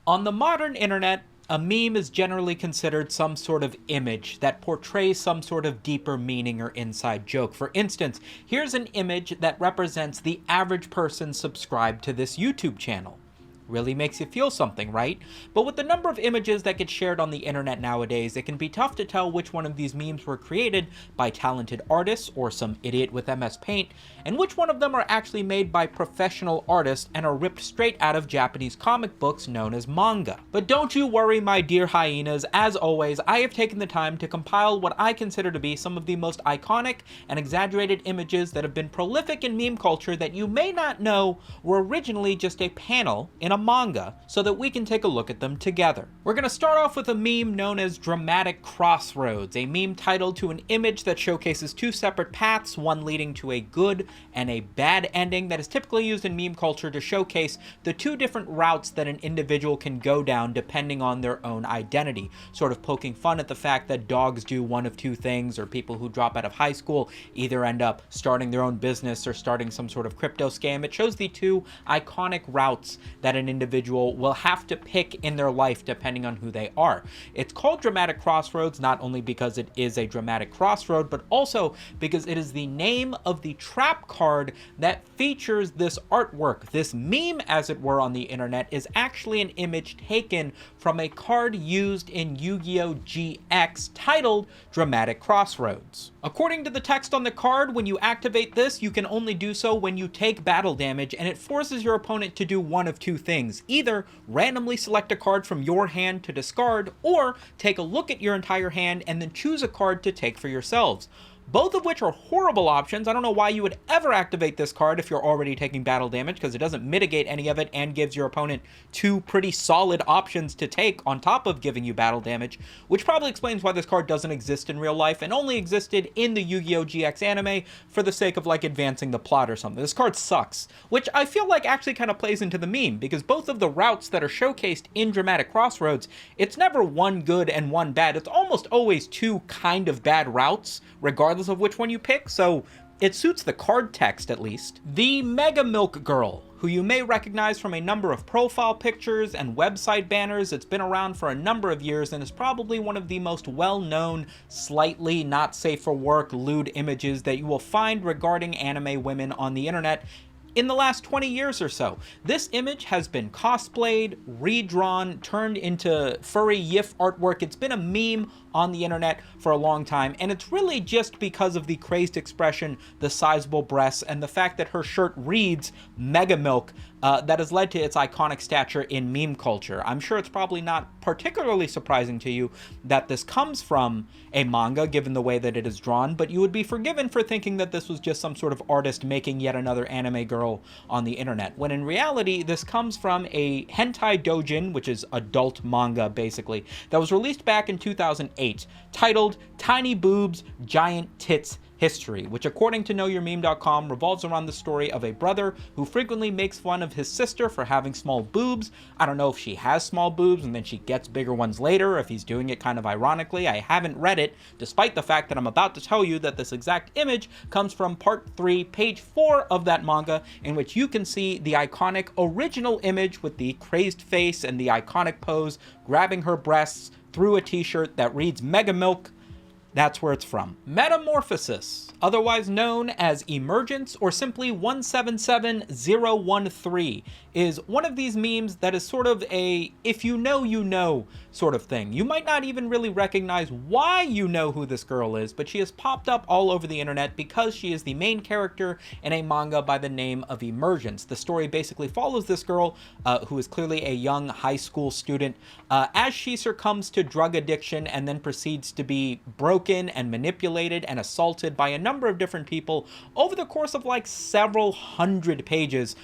On the modern internet, a meme is generally considered some sort of image that portrays some sort of deeper meaning or inside joke. For instance, here's an image that represents the average person subscribed to this YouTube channel. Really makes you feel something, right? But with the number of images that get shared on the internet nowadays, it can be tough to tell which one of these memes were created by talented artists or some idiot with MS Paint, and which one of them are actually made by professional artists and are ripped straight out of Japanese comic books known as manga. But don't you worry, my dear hyenas, as always, I have taken the time to compile what I consider to be some of the most iconic and exaggerated images that have been prolific in meme culture that you may not know were originally just a panel in a manga, so that we can take a look at them together. We're going to start off with a meme known as Dramatic Crossroads, a meme titled to an image that showcases two separate paths, one leading to a good and a bad ending, that is typically used in meme culture to showcase the two different routes that an individual can go down depending on their own identity, sort of poking fun at the fact that dogs do one of two things, or people who drop out of high school either end up starting their own business or starting some sort of crypto scam. It shows the two iconic routes that an individual will have to pick in their life depending on who they are. It's called Dramatic Crossroads not only because it is a dramatic crossroad, but also because it is the name of the trap card that features this artwork. This meme, as it were, on the internet is actually an image taken from a card used in Yu-Gi-Oh! GX titled Dramatic Crossroads. According to the text on the card, when you activate this, you can only do so when you take battle damage, and it forces your opponent to do one of two things. Either randomly select a card from your hand to discard, or take a look at your entire hand and then choose a card to take for yourselves. Both of which are horrible options. I don't know why you would ever activate this card if you're already taking battle damage, because it doesn't mitigate any of it and gives your opponent two pretty solid options to take on top of giving you battle damage, which probably explains why this card doesn't exist in real life and only existed in the Yu-Gi-Oh! GX anime for the sake of like advancing the plot or something. This card sucks, which I feel like actually kind of plays into the meme, because both of the routes that are showcased in Dramatic Crossroads, it's never one good and one bad. It's almost always two kind of bad routes, regardless of which one you pick, so it suits the card text at least. The Mega Milk Girl, who you may recognize from a number of profile pictures and website banners. It's been around for a number of years and is probably one of the most well-known, slightly not safe for work, lewd images that you will find regarding anime women on the internet in the last 20 years or so. This image has been cosplayed, redrawn, turned into furry YIF artwork. It's been a meme on the internet for a long time, and it's really just because of the crazed expression, the sizable breasts, and the fact that her shirt reads Mega Milk that has led to its iconic stature in meme culture. I'm sure it's probably not particularly surprising to you that this comes from a manga, given the way that it is drawn, but you would be forgiven for thinking that this was just some sort of artist making yet another anime girl on the internet, when in reality this comes from a hentai doujin, which is adult manga basically, that was released back in 2008, titled Tiny Boobs, Giant Tits History, which according to KnowYourMeme.com revolves around the story of a brother who frequently makes fun of his sister for having small boobs. I don't know if she has small boobs and then she gets bigger ones later, or if he's doing it kind of ironically. I haven't read it, despite the fact that I'm about to tell you that this exact image comes from part 3, page 4 of that manga, in which you can see the iconic original image with the crazed face and the iconic pose grabbing her breasts through a t-shirt that reads Mega Milk. That's where it's from. Metamorphosis, otherwise known as Emergence or simply 177013, is one of these memes that is sort of a if you know sort of thing. You might not even really recognize why you know who this girl is, but she has popped up all over the internet because she is the main character in a manga by the name of Emergence. The story basically follows this girl, who is clearly a young high school student, as she succumbs to drug addiction and then proceeds to be broken and manipulated and assaulted by a number of different people over the course of like several hundred pages,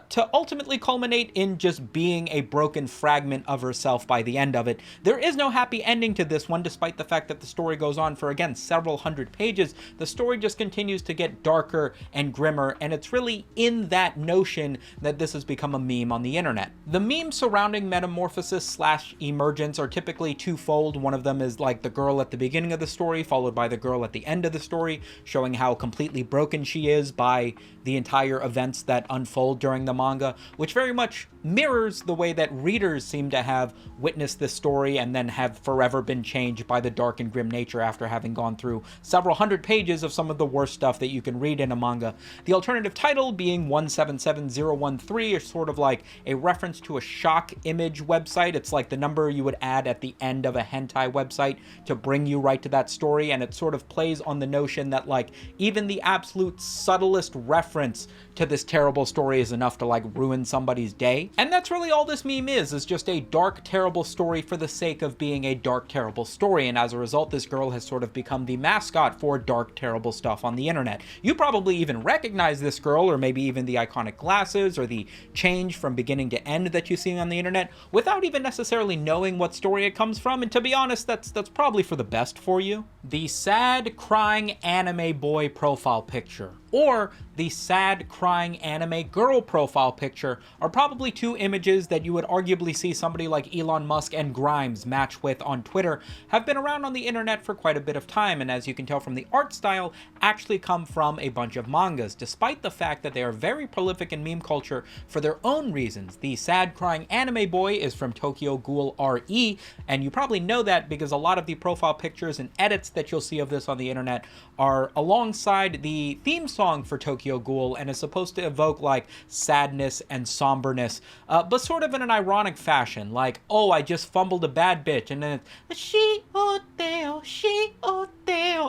to ultimately culminate in just being a broken fragment of herself by the end of it. There is no happy ending to this one, despite the fact that the story goes on for, again, several hundred pages. The story just continues to get darker and grimmer, and it's really in that notion that this has become a meme on the internet. The memes surrounding Metamorphosis / Emergence are typically twofold. One of them is like the girl at the beginning of the story, followed by the girl at the end of the story, showing how completely broken she is by the entire events that unfold during the manga, which very much mirrors the way that readers seem to have witnessed this story and then have forever been changed by the dark and grim nature after having gone through several hundred pages of some of the worst stuff that you can read in a manga. The alternative title being 177013 is sort of like a reference to a shock image website. It's like the number you would add at the end of a hentai website to bring you right to that story, and it sort of plays on the notion that like even the absolute subtlest reference to this terrible story is enough to like ruin somebody's day. And that's really all this meme is just a dark, terrible story for the sake of being a dark, terrible story. And as a result, this girl has sort of become the mascot for dark, terrible stuff on the internet. You probably even recognize this girl, or maybe even the iconic glasses or the change from beginning to end that you see on the internet without even necessarily knowing what story it comes from. And to be honest, that's probably for the best for you. The sad, crying anime boy profile picture, or the sad, crying anime girl profile picture, are probably two images that you would arguably see somebody like Elon Musk and Grimes match with on Twitter, have been around on the internet for quite a bit of time, and as you can tell from the art style, actually come from a bunch of mangas, despite the fact that they are very prolific in meme culture for their own reasons. The sad, crying anime boy is from Tokyo Ghoul RE, and you probably know that because a lot of the profile pictures and edits that you'll see of this on the internet are alongside the theme song for Tokyo Ghoul, and is supposed to evoke like sadness and somberness, but sort of in an ironic fashion, like, oh, I just fumbled a bad bitch, and then it's she oteo,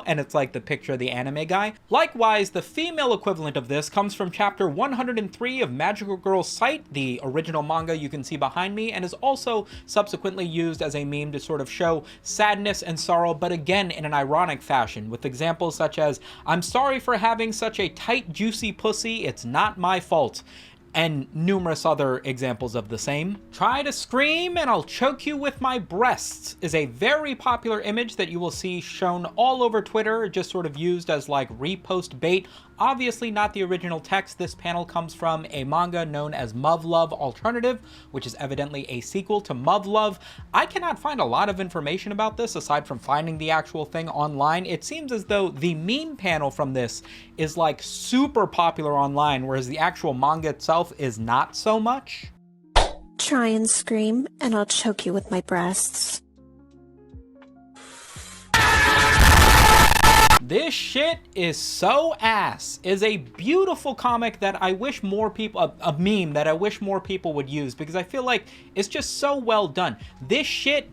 and it's like the picture of the anime guy. Likewise, the female equivalent of this comes from chapter 103 of Magical Girl's Sight, the original manga you can see behind me, and is also subsequently used as a meme to sort of show sadness and sorrow, but again in an ironic fashion, with examples such as, I'm sorry for having such a tight, juicy pussy, it's not my fault, and numerous other examples of the same. Try to scream and I'll choke you with my breasts is a very popular image that you will see shown all over Twitter, just sort of used as like repost bait. Obviously not the original text. This panel comes from a manga known as Muv-Luv Alternative, which is evidently a sequel to Muv-Luv. I cannot find a lot of information about this aside from finding the actual thing online. It seems as though the meme panel from this is like super popular online, whereas the actual manga itself is not so much. Try and scream and I'll choke you with my breasts. This shit is so ass is a beautiful comic that I wish more people, a meme that I wish more people would use, because I feel like it's just so well done. This shit ...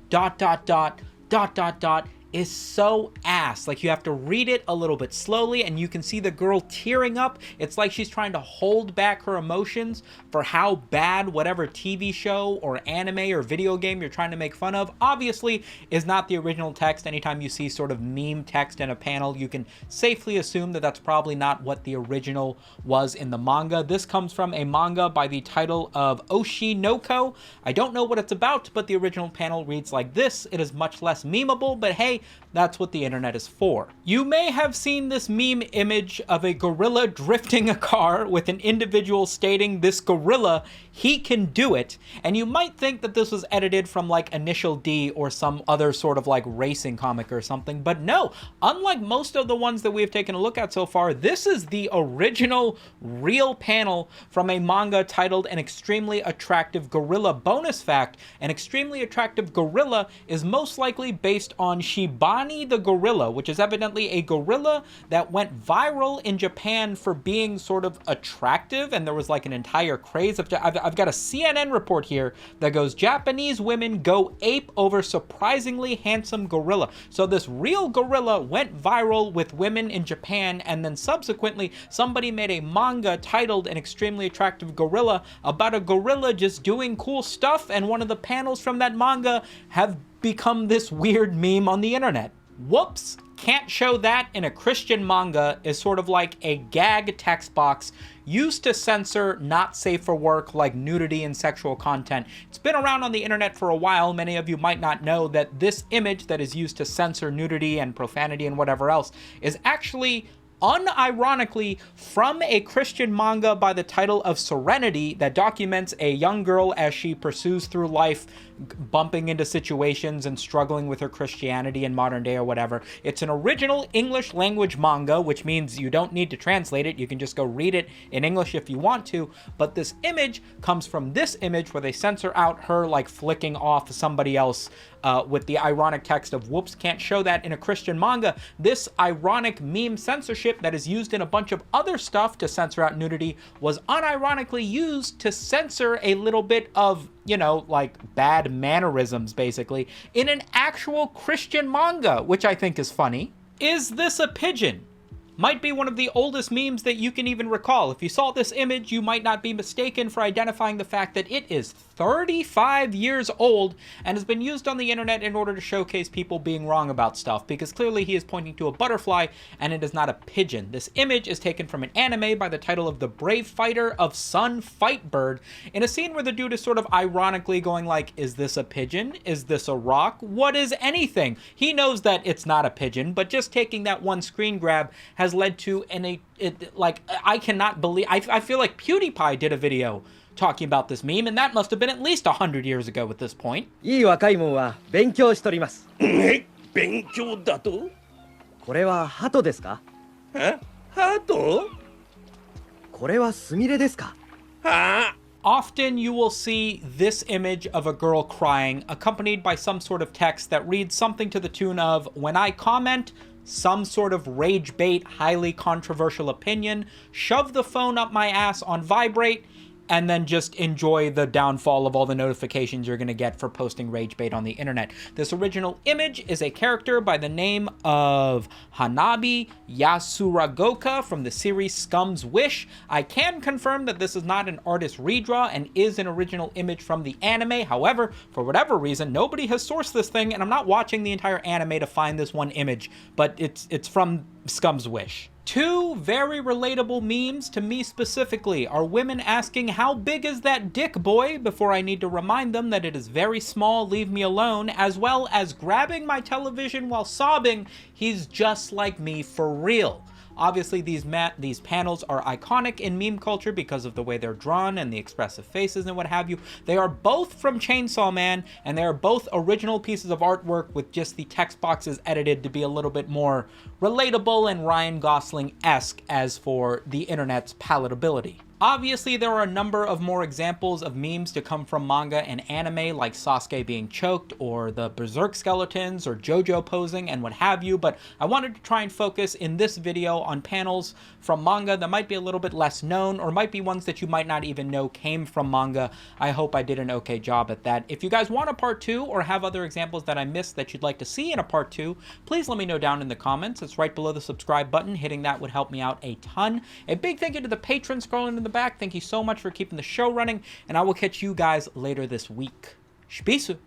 is so ass. Like, you have to read it a little bit slowly and you can see the girl tearing up. It's like she's trying to hold back her emotions for how bad whatever TV show or anime or video game you're trying to make fun of obviously is not the original text. Anytime you see sort of meme text in a panel, you can safely assume that that's probably not what the original was in the manga. This comes from a manga by the title of Oshi no Ko. I don't know what it's about, but the original panel reads like this. It is much less memeable, but hey, that's what the internet is for. You may have seen this meme image of a gorilla drifting a car with an individual stating, this gorilla, he can do it, and you might think that this was edited from like Initial D or some other sort of like racing comic or something, but no, unlike most of the ones that we have taken a look at so far, this is the original real panel from a manga titled An Extremely Attractive Gorilla. Bonus fact, an extremely attractive gorilla is most likely based on Shibani the gorilla, which is evidently a gorilla that went viral in Japan for being sort of attractive, and there was like an entire craze of... I've got a CNN report here that goes, Japanese women go ape over surprisingly handsome gorilla. So this real gorilla went viral with women in Japan, and then subsequently somebody made a manga titled An Extremely Attractive Gorilla about a gorilla just doing cool stuff, and one of the panels from that manga have become this weird meme on the internet. Whoops! Can't show that in a Christian manga is sort of like a gag text box used to censor not safe for work like nudity and sexual content. It's been around on the internet for a while. Many of you might not know that this image that is used to censor nudity and profanity and whatever else is actually unironically from a Christian manga by the title of Serenity that documents a young girl as she pursues through life, bumping into situations and struggling with her Christianity in modern day or whatever. It's an original English language manga, which means you don't need to translate it. You can just go read it in English if you want to. But this image comes from this image where they censor out her like flicking off somebody else with the ironic text of whoops, can't show that in a Christian manga. This ironic meme censorship that is used in a bunch of other stuff to censor out nudity was unironically used to censor a little bit of, you know, like bad mannerisms basically in an actual Christian manga, which I think is funny. Is this a pigeon? Might be one of the oldest memes that you can even recall. If you saw this image, you might not be mistaken for identifying the fact that it is 35 years old and has been used on the internet in order to showcase people being wrong about stuff, because clearly he is pointing to a butterfly and it is not a pigeon. This image is taken from an anime by the title of The Brave Fighter of Sun Fight Bird, in a scene where the dude is sort of ironically going like, is this a pigeon? Is this a rock? What is anything? He knows that it's not a pigeon, but just taking that one screen grab has led to I cannot believe, I feel like PewDiePie did a video talking about this meme, and that must have been at least 100 years ago at this point. いい若いもんは勉強しとります。勉強だと？これは鳩ですか？え？鳩？これはスミレですか？はあ？ Often you will see this image of a girl crying, accompanied by some sort of text that reads something to the tune of, when I comment some sort of rage bait, highly controversial opinion, shove the phone up my ass on vibrate, and then just enjoy the downfall of all the notifications you're going to get for posting rage bait on the internet. This original image is a character by the name of Hanabi Yasuragoka from the series Scum's Wish. I can confirm that this is not an artist redraw and is an original image from the anime. However, for whatever reason, nobody has sourced this thing, and I'm not watching the entire anime to find this one image, but it's from Scum's Wish. Two very relatable memes to me specifically are women asking, how big is that dick, boy? Before I need to remind them that it is very small, leave me alone, as well as grabbing my television while sobbing, he's just like me for real. Obviously, these panels are iconic in meme culture because of the way they're drawn and the expressive faces and what have you. They are both from Chainsaw Man, and they are both original pieces of artwork with just the text boxes edited to be a little bit more relatable and Ryan Gosling-esque as for the internet's palatability. Obviously, there are a number of more examples of memes to come from manga and anime, like Sasuke being choked, or the Berserk skeletons, or JoJo posing, and what have you, but I wanted to try and focus in this video on panels from manga that might be a little bit less known, or might be ones that you might not even know came from manga. I hope I did an okay job at that. If you guys want a part 2, or have other examples that I missed that you'd like to see in a part 2, please let me know down in the comments. It's right below the subscribe button. Hitting that would help me out a ton. A big thank you to the patrons scrolling in the back. Thank you so much for keeping the show running, and I will catch you guys later this week. Shibisu!